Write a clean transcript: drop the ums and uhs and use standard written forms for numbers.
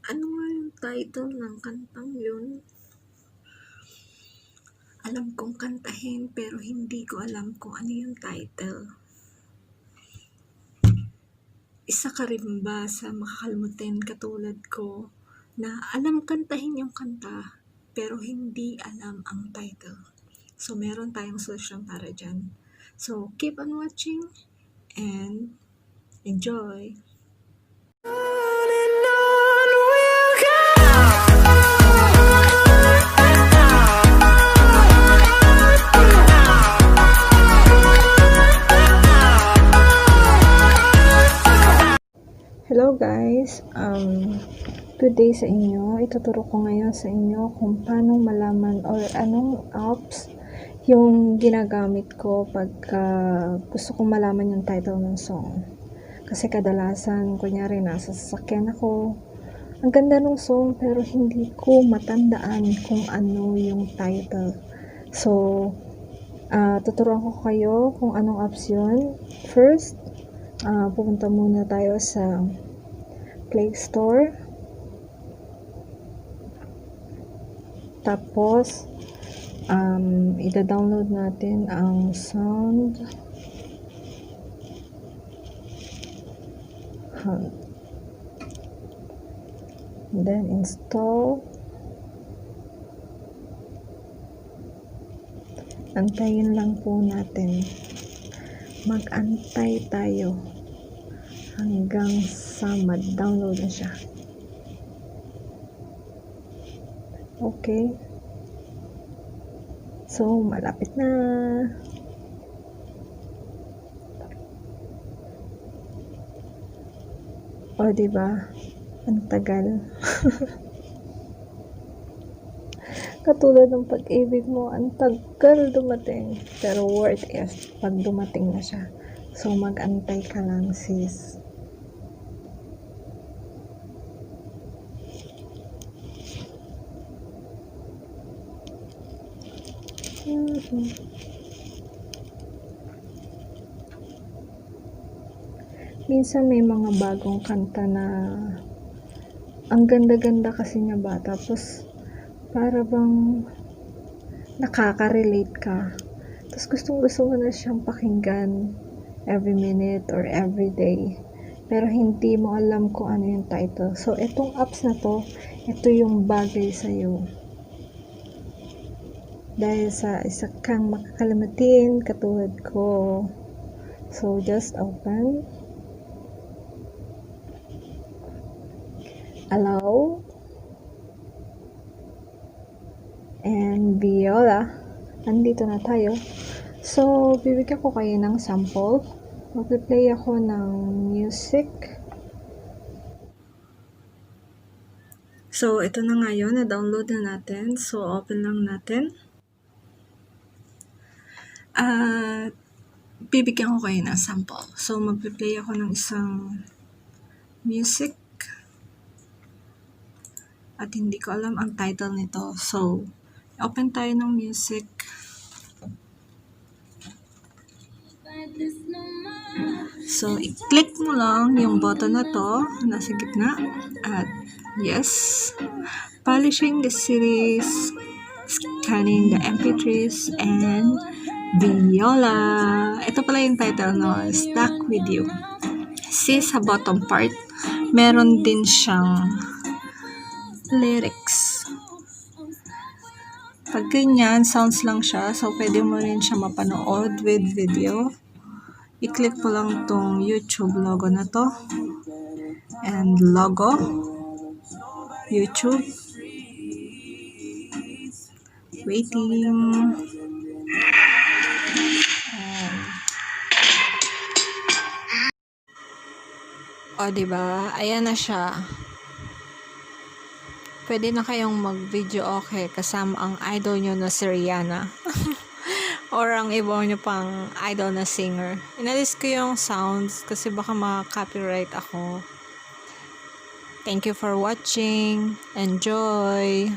Ano nga yung title ng kantang yun? Alam kong kantahin pero hindi ko alam kung ano yung title. Isa ka rin ba sa makakalimutin katulad ko na alam kantahin yung kanta pero hindi alam ang title? So, meron tayong solusyon para dyan. So, keep on watching and enjoy! Hello guys, good day sa inyo. Ituturo ko ngayon sa inyo kung paano malaman or anong apps yung ginagamit ko pagka gusto kong malaman yung title ng song. Kasi kadalasan, kunyari nasa sasakyan ako, ang ganda ng song pero hindi ko matandaan kung ano yung title. So, tuturuan ko kayo kung anong apps yun. First, pupunta muna tayo sa Play Store. Tapos, ida-download natin ang Sound Hunt. Then, install. Antayin lang po natin. Mag-antay tayo hanggang sa mag-download na siya. Okay. So, malapit na. O, diba? Ang tagal. Katulad ng pag-ibig mo, ang tagal dumating. Pero worth it pag dumating na siya. So, mag-antay ka lang, sis. Minsan may mga bagong kanta na ang ganda-ganda kasi niya ba, tapos para bang nakaka-relate ka, tapos gustong-gusto mo na siyang pakinggan every minute or every day, pero hindi mo alam kung ano yung title. So, itong apps na to, ito yung bagay sa'yo. Dahil sa isa kang makakalimutin katulad ko. So, just open. Allow. And Viola. Nandito na tayo. So, bibigyan ko kayo ng sample. Mag-play ako ng music. So, ito na nga yun. Na-download na natin. So, open lang natin. Bibigyan ko kayo ng sample. So, mag-play ako ng isang music. At hindi ko alam ang title nito. So, open tayo ng music. So, i-click mo lang yung button na to, nasa gitna. At, yes. Polishing the series, scanning the MP3s, and Viola. Ito pala yung title, no? Stuck With You. See sa bottom part, meron din siyang lyrics. Pag ganyan, sounds lang siya. So, pwede mo rin siya mapanood with video. I-click mo lang tong YouTube logo na to. And logo. YouTube. Waiting. O, diba? Ayan na siya. Pwede na kayong mag-video okay kasama ang idol nyo na si Rihanna. Or ang iba nyo pang idol na singer. Inalis ko yung sounds kasi baka ma-copyright ako. Thank you for watching. Enjoy!